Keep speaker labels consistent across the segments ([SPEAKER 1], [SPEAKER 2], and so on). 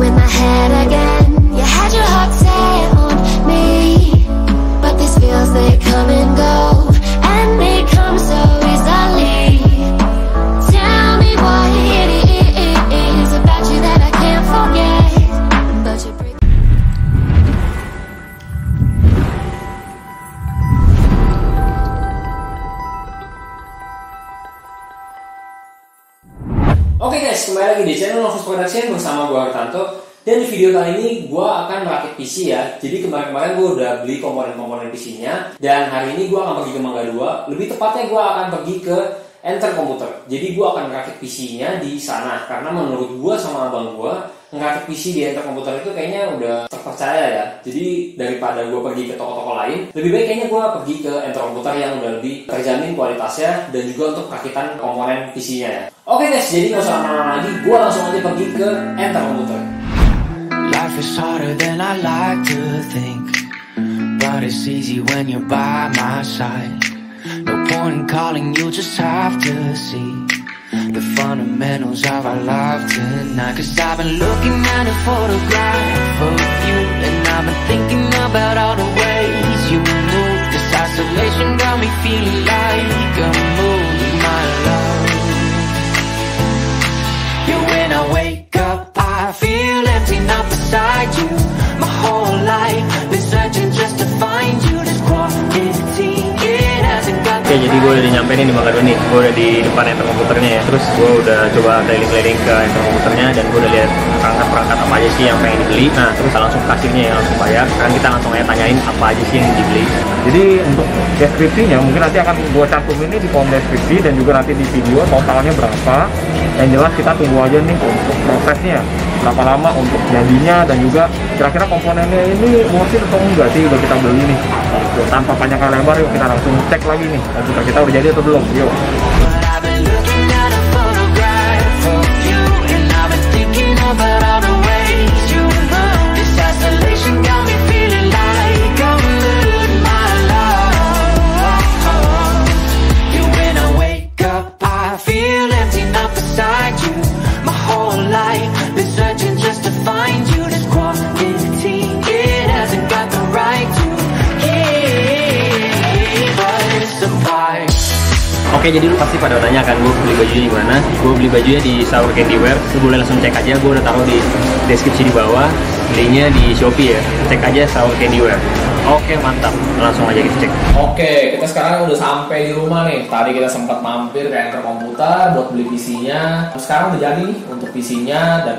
[SPEAKER 1] in my head again. You had your heart set on me, but these feels, they come and go, and they come so easily. Tell me what it is about you that I can't forget, but you break.
[SPEAKER 2] Oke guys, kembali lagi di channel Novus Production bersama gue Artanto. Dan di video kali ini gue akan merakit PC ya. Jadi kemarin-kemarin gue udah beli komponen-komponen PC-nya, dan hari ini gue akan pergi ke Mangga 2. Lebih tepatnya gue akan pergi ke Enter Komputer. Jadi gue akan merakit PC-nya di sana, karena menurut gue sama abang gue, ngerakit PC di Enter Komputer itu kayaknya udah terpercaya ya. Jadi daripada gue pergi ke toko-toko lain, lebih baik kayaknya gue pergi ke Enter Komputer yang udah lebih terjamin kualitasnya dan juga untuk perakitan komponen PC-nya ya. Oke guys, jadi nggak usah lama-lama lagi, gue langsung aja pergi ke Enter Komputer.
[SPEAKER 3] Life is harder than I like to think, but it's easy when you're by my side. No point in calling, you just have to see the fundamentals of our life tonight. Cause I've been looking at a photograph of you, and I've been thinking about all the ways you move. This isolation got me feeling like a movie, my love. Yeah, when I wake up, I feel empty, not beside you. My whole life been searching just to find you. This quarantine, it hasn't got.
[SPEAKER 2] Oke, jadi gue udah nyampe nih di Mangga 2 nih. Gue udah di depan Enter Komputernya ya. Terus gue udah coba keliling-keliling ke Enter Komputernya, dan gue udah lihat perangkat-perangkat apa aja sih yang pengen dibeli. Nah, terus kita langsung kasirnya ya, langsung bayar. Sekarang kita langsung aja tanyain apa aja sih yang dibeli.
[SPEAKER 4] Jadi untuk deskripsinya mungkin nanti akan gue cantumin ini di kolom deskripsi, dan juga nanti di video totalnya berapa. Yang jelas kita tunggu aja nih untuk prosesnya, berapa lama untuk jadinya, dan juga kira-kira komponennya ini worth it atau enggak sih udah kita beli nih. Gitu. Tanpa panjang lebar, yuk kita langsung cek lagi nih komputer kita udah jadi atau belum. Yuk.
[SPEAKER 2] Oke, jadi lu pasti pada tanya kan gue beli bajunya di mana? Gue beli bajunya di Sour Candy Wear. Lu boleh langsung cek aja, gue udah taruh di deskripsi di bawah. Belinya di Shopee ya. Cek aja Sour Candy Wear. Oke, mantap. Langsung aja kita cek. Oke, kita sekarang udah sampai di rumah nih. Tadi kita sempat mampir ke Enter Komputer buat beli PC-nya. Sekarang udah jadi nih untuk PC-nya, dan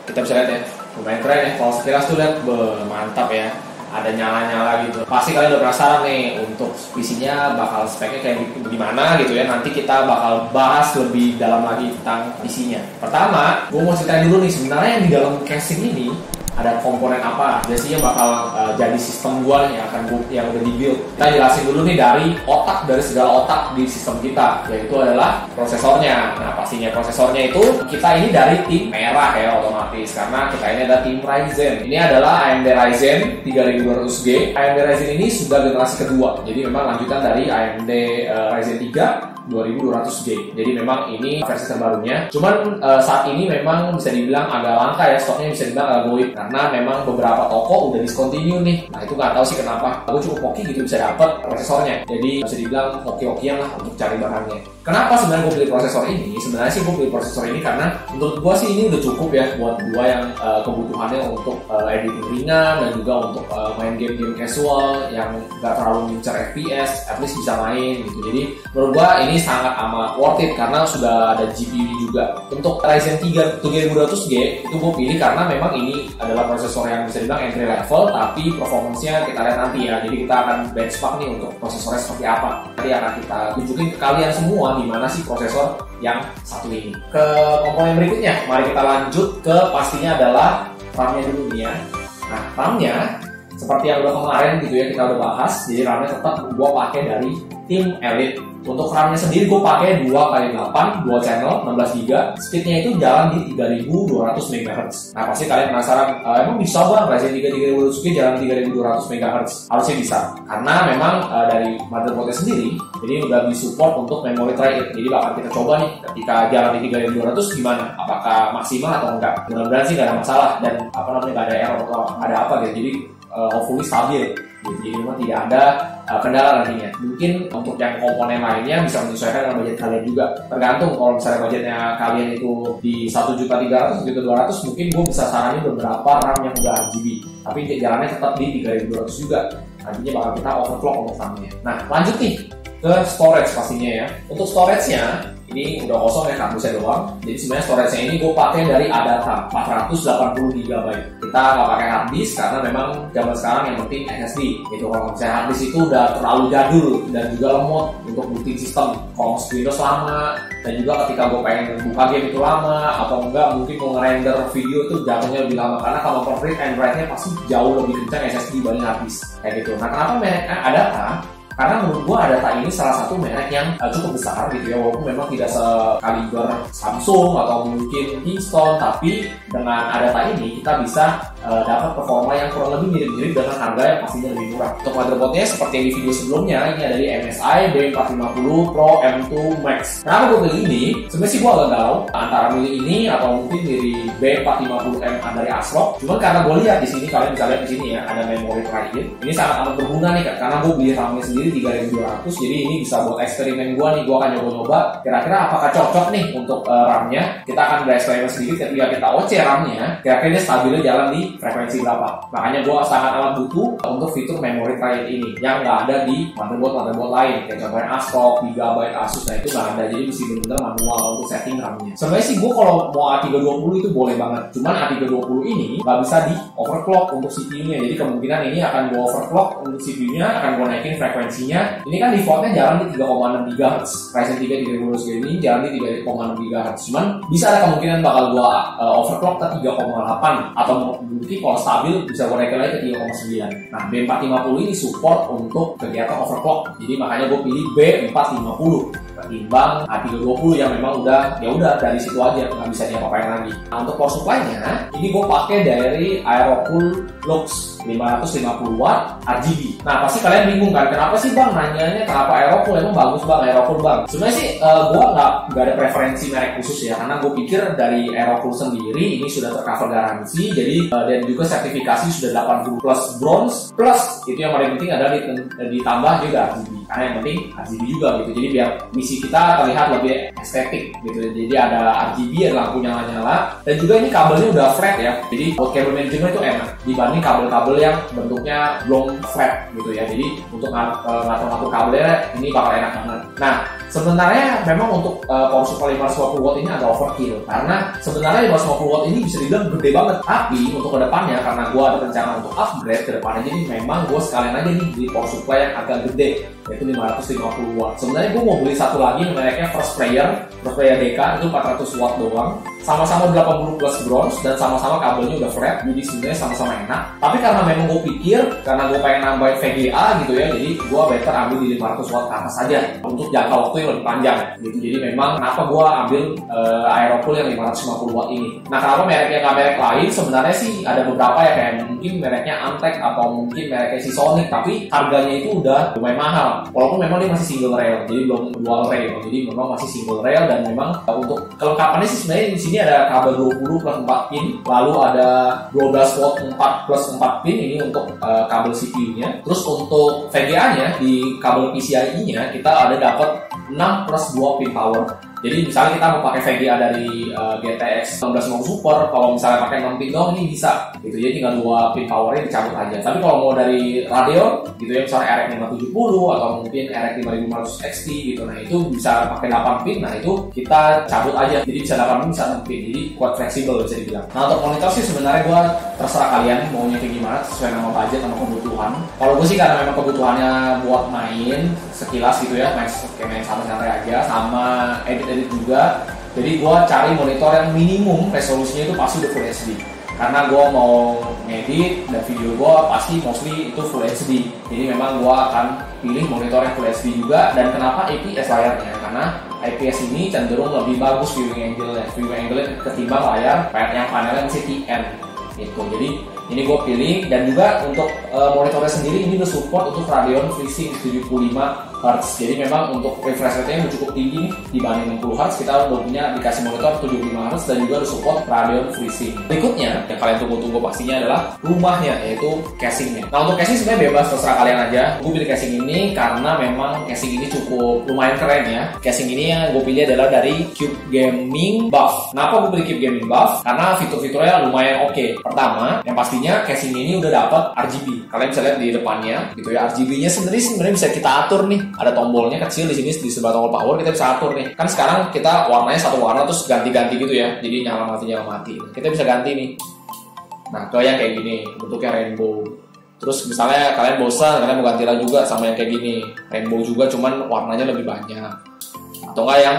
[SPEAKER 2] kita bisa lihat ya, lumayan keren ya. Kalau sekilas tuh lihat, mantap ya. Ada nyala-nyala gitu. Pasti kalian udah penasaran nih untuk PC-nya bakal speknya kayak gimana gitu ya. Nanti kita bakal bahas lebih dalam lagi tentang PC-nya. Pertama, gue mau ceritain dulu nih, sebenarnya yang di dalam casing ini ada komponen apa. Biasanya bakal jadi sistem gua nih yang udah di-build. Kita jelasin dulu nih dari segala otak di sistem kita, yaitu adalah prosesornya. Nah, pastinya prosesornya itu kita ini dari tim merah ya, otomatis, karena kita ini ada tim Ryzen. Ini adalah AMD Ryzen 3200G. AMD Ryzen ini sudah generasi kedua, jadi memang lanjutan dari AMD Ryzen 3 2200G. Jadi memang ini versi terbarunya. Cuman saat ini memang bisa dibilang agak langka ya, stoknya bisa dibilang agak goib, karena memang beberapa toko udah discontinue nih. Nah, itu nggak tahu sih kenapa. Aku cukup hoki gitu bisa dapet prosesornya. Jadi bisa dibilang hoki-hokian lah untuk cari bahannya. Kenapa sebenarnya gue beli prosesor ini? Sebenarnya sih gue beli prosesor ini karena menurut gue sih ini udah cukup ya buat gue yang kebutuhannya untuk editing ringan, dan juga untuk main game-game casual yang nggak terlalu ngincer FPS, at least bisa main gitu. Jadi menurut gue ini sangat amat worth it karena sudah ada GPU juga. Untuk Ryzen 3 3200G itu gue pilih karena memang ini adalah prosesor yang bisa dibilang entry level, tapi performance-nya kita lihat nanti ya. Jadi kita akan benchmark nih untuk prosesornya seperti apa. Nanti akan kita tunjukin ke kalian semua di mana sih prosesor yang satu ini. Ke komponen berikutnya, mari kita lanjut ke pastinya adalah RAM-nya dulu nih ya. Nah, RAM-nya seperti yang udah kemarin gitu ya, kita udah bahas. Jadi RAM-nya tetap gue pakai dari tim Elite. Untuk RAM-nya sendiri gue pakai 2x8 dual channel 16GB. Speednya itu jalan di 3200 MHz. Nah, pasti kalian penasaran, emang bisa bang Ryzen 3 3200G jalan 3200 MHz? Harusnya bisa, karena memang dari motherboardnya sendiri
[SPEAKER 5] Jadi udah disupport untuk memory trade-in. Jadi bakal kita coba nih ketika jalan di 3200 gimana, apakah maksimal atau enggak. Mudah-mudahan sih nggak ada masalah dan nggak ada error atau ada apa gitu. Jadi hopefully stabil gitu. Jadi memang tidak ada kendala nantinya. Mungkin untuk yang komponen lainnya bisa menyesuaikan dengan budget kalian juga. Tergantung, kalau misalnya budgetnya kalian itu di 1.300.000, 1.200.000, mungkin gue bisa saranin beberapa RAM yang udah RGB, tapi jalannya tetap di 3.200 juga. Nantinya bakal kita overclock untuk RAM-nya. Nah, lanjut nih ke storage pastinya ya. Untuk storage-nya ini udah kosong ya, kardusnya doang. Jadi sebenarnya storage-nya ini gue pakai dari Adata 480 GB. Kita nggak pakai hard disk karena memang zaman sekarang yang penting SSD gitu. Kalau misalnya hard disk itu udah terlalu jadul dan juga lemot untuk booting sistem. Kalau Windows lama dan juga ketika gue pengen buka game itu lama atau enggak mungkin mau nge-render video itu jatuhnya lebih lama karena kalau read and write-nya pasti jauh lebih kencang SSD dibanding hard disk kayak gitu. Nah, kenapa mereknya Adata? Karena menurut gua Adata ini salah satu merek yang cukup besar gitu ya, walaupun memang tidak sekaliber Samsung atau mungkin Kingston, tapi dengan Adata ini kita bisa dapat performa yang kurang lebih mirip-mirip dengan harga yang pastinya lebih murah. Untuk motherboardnya seperti yang di video sebelumnya, ini ada dari MSI B450 Pro M2 Max. Kenapa gua pilih ini? Sebenarnya sih gua agak galau antara milih ini atau mungkin dari B450M dari ASRock. Cuman karena gua lihat di sini, kalian bisa lihat di sini ya, ada memory trade-in. Ini sangat amat berguna nih karena gua beli RAM-nya sendiri 3.200, jadi ini bisa buat eksperimen gua nih. Gua akan nyoba-nyoba kira-kira apakah cocok nih untuk RAM-nya. Kita akan bereksperimen sedikit ketika kita OC RAM-nya, kira-kira ini stabilnya jalan di frekuensi berapa. Makanya gua sangat amat butuh untuk fitur memory trade ini yang nggak ada di motherboard lain, kayak contohnya ASRock, Gigabyte, Asus. Nah itu nggak ada, jadi mesti benar-benar manual untuk setting RAM-nya. Sebenarnya sih gua kalau mau A320 itu boleh banget, cuman A320 ini nggak bisa di overclock untuk CPU-nya. Jadi kemungkinan ini akan gua overclock untuk CPU-nya, akan gua naikin frekuensinya. Ini kan defaultnya jalan di 3,6 GHz. Ryzen 3 3200 ini jalan di 3,6 GHz. Cuman bisa ada kemungkinan bakal gua overclock ke 3,8 atau mungkin kalau stabil bisa gua naikin lagi ke 3,9. Nah, B450 ini support untuk kegiatan overclock. Jadi makanya gua pilih B450 ketimbang A320 yang memang udah dari situ aja, nggak bisa diapa-apain lagi. Nah, untuk power supply-nya ini gue pakai dari Aerocool Lux 550 watt RGB. Nah, pasti kalian bingung kan, kenapa sih bang nanyanya kenapa Aerocool? Emang bagus bang Aerocool bang? Sebenarnya sih gue nggak ada preferensi merek khusus ya, karena gue pikir dari Aerocool sendiri ini sudah tercover garansi, jadi dan juga sertifikasi sudah 80 plus bronze plus itu yang paling penting adalah ditambah juga RGB, karena yang penting RGB juga gitu. Jadi biar misi kita terlihat lebih estetik gitu. Jadi ada RGB, ada lampu nyala-nyala, dan juga ini kabelnya udah flat ya. Jadi buat kabel manajemen itu enak dibanding kabel-kabel yang bentuknya belum flat gitu ya. Jadi untuk ngatur-ngatur kabelnya ini bakal enak banget. Nah, sebenarnya memang untuk power supply 550 watt ini agak overkill, karena sebenarnya 550 watt ini bisa dibilang gede banget. Tapi untuk kedepannya, karena gue ada rencana untuk upgrade ke depannya, jadi memang gue sekalian aja nih beli power supply yang agak gede, yaitu 550 watt. Sebenarnya gue mau beli satu lagi mereknya First Player DK, itu 400 watt doang. Sama-sama 80 plus bronze dan sama-sama kabelnya udah flat, jadi sebenarnya sama-sama enak. Tapi karena memang gue pikir, karena gue pengen nambahin VGA gitu ya, jadi gue better ambil di 500 watt ke atas saja untuk jangka waktu yang lebih panjang gitu. Jadi memang kenapa gue ambil Aerocool yang 550 watt ini. Nah, kenapa mereknya nggak merek lain? Sebenarnya sih ada beberapa ya, kayak mungkin mereknya Antec atau mungkin mereknya Seasonic, tapi harganya itu udah lumayan mahal. Walaupun memang dia masih single rail, jadi belum dual rail, jadi memang masih single rail. Dan memang untuk kelengkapannya sih sebenarnya di sini ada kabel 20 plus 4 pin, lalu ada 12 volt 4 plus 4 pin ini untuk kabel CPU-nya. Terus untuk VGA-nya di kabel PCIe-nya kita ada dapat 6 plus 2 pin power. Jadi misalnya kita mau pakai VGA dari GTX 1650 Super, kalau misalnya pakai 6 pin doang ini bisa gitu ya, tinggal 2 pin powernya dicabut aja. Tapi kalau mau dari Radeon gitu ya, misalnya RX 570 atau mungkin RX 5500 XT gitu, nah itu bisa pakai 8 pin, nah itu kita cabut aja, jadi bisa 8 pin bisa 6 pin, jadi kuat fleksibel bisa dibilang. Nah, untuk monitor sih sebenarnya gue terserah kalian maunya kayak gimana, sesuai nama budget sama kebutuhan. Kalau gue sih karena memang kebutuhannya buat main sekilas gitu ya, main santai-santai aja, sama edit juga. Jadi gue cari monitor yang minimum resolusinya itu pasti udah Full HD, karena gue mau ngedit dan video gue pasti mostly itu Full HD. Jadi memang gue akan pilih monitor yang Full HD juga. Dan kenapa IPS layarnya? Karena IPS ini cenderung lebih bagus viewing angle ketimbang layar yang panelnya masih TN gitu. Jadi ini gue pilih. Dan juga untuk monitornya sendiri ini udah support untuk Radeon FreeSync 75 Hz. Jadi memang untuk refresh rate-nya cukup tinggi nih dibanding 60 Hz. Kita udah punya dikasih monitor 75 Hz dan juga ada support Radeon FreeSync. Berikutnya yang kalian tunggu-tunggu pastinya adalah rumahnya, yaitu casingnya. Nah untuk casing sebenarnya bebas, terserah kalian aja. Gue pilih casing ini karena memang casing ini cukup lumayan keren ya. Casing ini yang gue pilih adalah dari Cube Gaming Buff. Kenapa gue pilih Cube Gaming Buff? Karena fitur-fiturnya lumayan oke. Pertama, yang pastinya casing ini udah dapat RGB. Kalian bisa lihat di depannya gitu ya. RGB-nya sebenarnya bisa kita atur nih. Ada tombolnya kecil di sini di sebelah tombol power, kita bisa atur nih. Kan sekarang kita warnanya satu warna terus ganti-ganti gitu ya. Jadi nyala mati. Kita bisa ganti nih. Nah, ke yang kayak gini, bentuknya rainbow. Terus misalnya kalian bosan, kalian mau ganti lagi juga sama yang kayak gini. Rainbow juga cuman warnanya lebih banyak. Atau enggak yang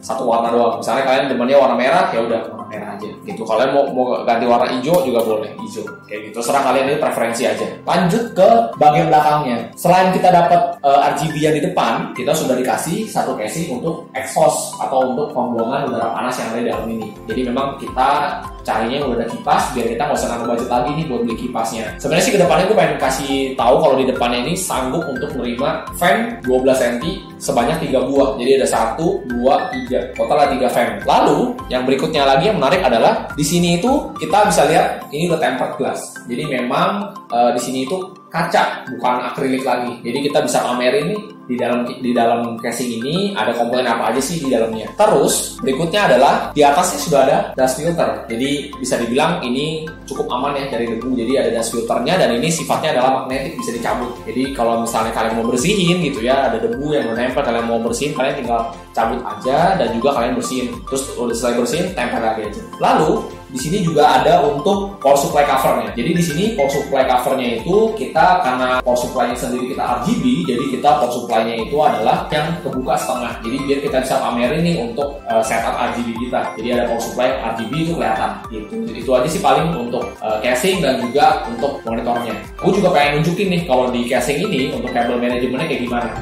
[SPEAKER 5] satu warna doang. Misalnya kalian demennya warna merah, ya udah warna merah aja. Gitu. Kalian mau ganti warna hijau juga boleh, hijau. Kayak gitu. Serah kalian, ini preferensi aja. Lanjut ke bagian belakangnya. Selain kita dapat RGB yang di depan, kita sudah dikasih satu casing untuk exhaust atau untuk pembuangan udara panas yang ada di dalam ini. Jadi memang kita carinya udah ada kipas biar kita nggak usah nambah budget lagi nih buat beli kipasnya. Sebenarnya sih kedepannya gue pengen kasih tahu kalau di depannya ini sanggup untuk menerima fan 12 cm sebanyak 3 buah. Jadi ada 1, 2, 3. Total ada 3 fan. Lalu yang berikutnya lagi yang menarik adalah di sini itu kita bisa lihat ini udah tempered glass. Jadi memang di sini itu kaca, bukan akrilik lagi. Jadi kita bisa pamerin nih di dalam casing ini ada komponen apa aja sih di dalamnya. Terus berikutnya adalah di atasnya sudah ada dust filter. Jadi bisa dibilang ini cukup aman ya dari debu. Jadi ada dust filternya dan ini sifatnya adalah magnetik, bisa dicabut. Jadi kalau misalnya kalian mau bersihin gitu ya, ada debu yang menempel, kalian mau bersihin, kalian tinggal cabut aja dan juga kalian bersihin. Terus udah selesai bersihin, tempel lagi aja. Lalu di sini juga ada untuk power supply covernya. Jadi di sini power supply covernya itu kita karena power supply-nya sendiri kita RGB, jadi kita power supply-nya itu adalah yang kebuka setengah. Jadi biar kita bisa pamerin nih untuk setup RGB kita. Jadi ada power supply RGB itu kelihatan. Gitu. Jadi itu aja sih paling untuk casing dan juga untuk monitornya. Gue juga pengen nunjukin nih kalau di casing ini untuk kabel manajemennya kayak gimana.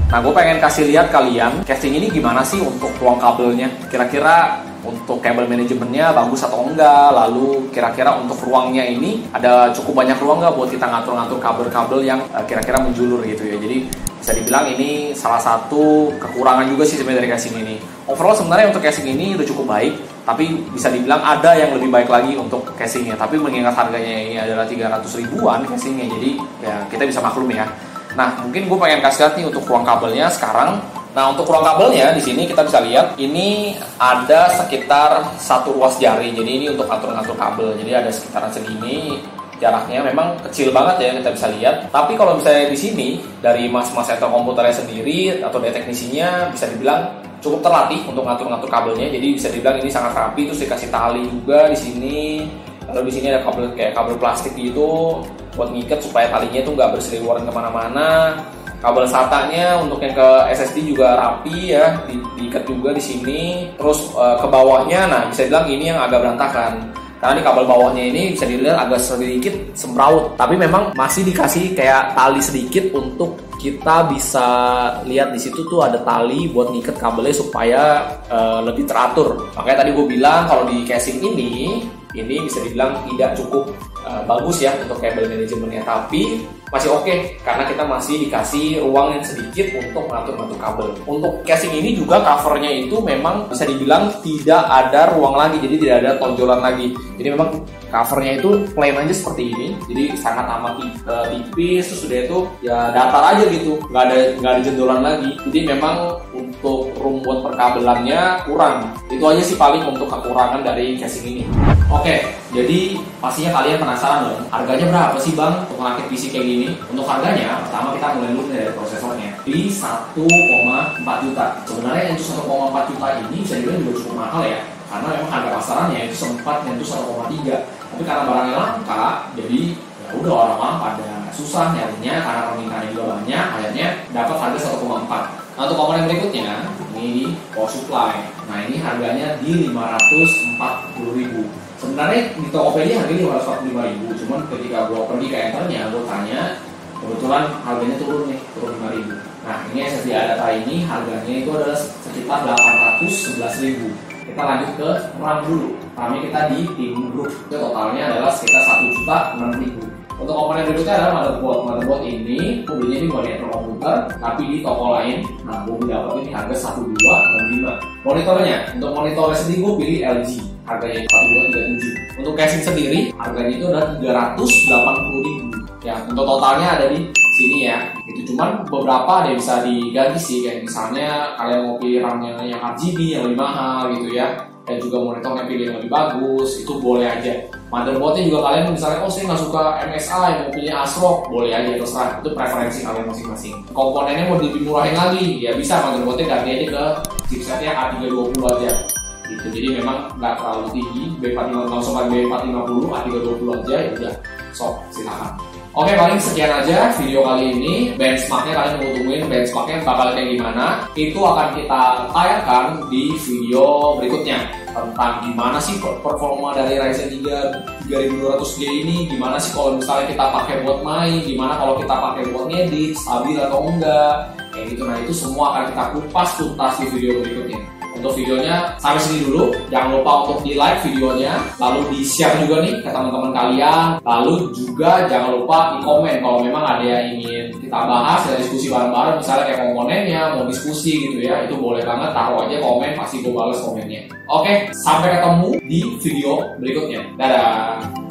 [SPEAKER 5] Nah, gue pengen kasih lihat kalian casing ini gimana sih untuk ruang kabelnya. Kira-kira untuk kabel manajemennya bagus atau enggak, lalu kira-kira untuk ruangnya ini ada cukup banyak ruang nggak buat kita ngatur-ngatur kabel-kabel yang kira-kira menjulur gitu ya. Jadi bisa dibilang ini salah satu kekurangan juga sih sebenarnya dari casing ini. Overall sebenarnya untuk casing ini udah cukup baik, tapi bisa dibilang ada yang lebih baik lagi untuk casingnya. Tapi mengingat harganya ini adalah 300 ribuan casingnya, jadi ya kita bisa maklum ya. Nah, mungkin gue pengen kasih lihat nih untuk ruang kabelnya sekarang. Nah, untuk ruang kabelnya di sini kita bisa lihat ini ada sekitar 1 ruas jari. Jadi ini untuk atur-atur kabel. Jadi ada sekitaran segini jaraknya, memang kecil banget ya kita bisa lihat. Tapi kalau misalnya di sini dari mas-mas center komputernya sendiri atau dari teknisinya bisa dibilang cukup terlatih untuk ngatur-ngatur kabelnya. Jadi bisa dibilang ini sangat rapi. Terus dikasih tali juga di sini. Lalu di sini ada kabel kayak kabel plastik gitu buat ngikat supaya talinya itu nggak berseliweran kemana-mana. Kabel SATA-nya untuk yang ke SSD juga rapi ya, diikat juga di sini. Terus ke bawahnya, nah bisa bilang ini yang agak berantakan. Karena di kabel bawahnya ini bisa dilihat agak sedikit semraut. Tapi memang masih dikasih kayak tali sedikit untuk kita bisa lihat di situ tuh ada tali buat ngikat kabelnya supaya lebih teratur. Makanya tadi gue bilang kalau di casing ini bisa dibilang tidak cukup bagus ya untuk kabel manajemennya, tapi masih oke karena kita masih dikasih ruang yang sedikit untuk ngatur-ngatur kabel. Untuk casing ini juga covernya itu memang bisa dibilang tidak ada ruang lagi, jadi tidak ada tonjolan lagi. Jadi memang covernya itu plain aja seperti ini, jadi sangat amat tipis. Terus sudah itu ya datar aja gitu, nggak ada jendolan lagi. Jadi memang untuk room buat perkabelannya kurang. Itu aja sih paling untuk kekurangan dari casing ini. Oke, jadi pastinya kalian penasaran dong, harganya berapa sih bang untuk ngerakit PC kayak gini? Untuk harganya, pertama kita mulai dulu dari prosesornya di 1,4 juta. Sebenarnya yang itu 1,4 juta ini bisa dibilang juga cukup mahal ya, karena memang harga pasarannya itu sempat nyentuh 1,3. Tapi karena barangnya langka, jadi ya udah orang-orang pada susah nyarinya karena permintaannya juga banyak, akhirnya dapat harga 1,4. Nah, untuk komponen berikutnya, ini power supply. Nah, ini harganya di 540.000. Sebenarnya di Tokopedia harganya 545.000, cuman ketika gue pergi ke enternya, gue tanya, kebetulan harganya turun 5.000. Nah, ini SSD data ini harganya itu adalah sekitar 811.000. Kita lanjut ke RAM dulu. RAM-nya kita di tim group, itu totalnya adalah sekitar 1.006.000. Untuk komponen berikutnya adalah motherboard. Motherboard ini belinya di monitor komputer, tapi di toko lain. Nah, gue dapat ini harga 1265. Monitornya, untuk monitornya sendiri gue pilih LG, harganya 1237. Untuk casing sendiri, harganya itu adalah 380.000. Ya, untuk totalnya ada di sini ya. Itu cuman beberapa ada yang bisa diganti sih, kayak misalnya kalian mau pilih RAM-nya yang RGB yang lebih mahal gitu ya. Dan juga monitornya pilih yang lebih bagus, itu boleh aja. Motherboardnya juga kalian misalnya, oh saya nggak suka MSI, mau pilih ASRock, boleh aja, terserah. Itu preferensi kalian masing-masing. Komponennya mau lebih murahin lagi, ya bisa motherboardnya ganti aja ke chipsetnya A320 aja. Gitu. Jadi memang nggak terlalu tinggi, B450, A320 aja, ya udah, sok silakan. Oke, paling sekian aja video kali ini. Benchmarknya kalian tungguin, benchmarknya bakal kayak gimana, itu akan kita tayangkan di video berikutnya. Tentang gimana sih performa dari Ryzen 3 3200G ini, gimana sih kalau misalnya kita pakai buat main, gimana kalau kita pakai buat ngedit, stabil atau enggak, kayak gitu. Nah, itu semua akan kita kupas tuntas di video berikutnya. Untuk videonya sampai sini dulu. Jangan lupa untuk di like videonya, lalu di share juga nih ke teman-teman kalian. Lalu juga jangan lupa di komen kalau memang ada yang ingin kita bahas dan diskusi bareng-bareng, misalnya kayak komponennya, mau diskusi gitu ya, itu boleh banget, taruh aja komen, pasti gue balas komennya. Oke, sampai ketemu di video berikutnya. Dadah.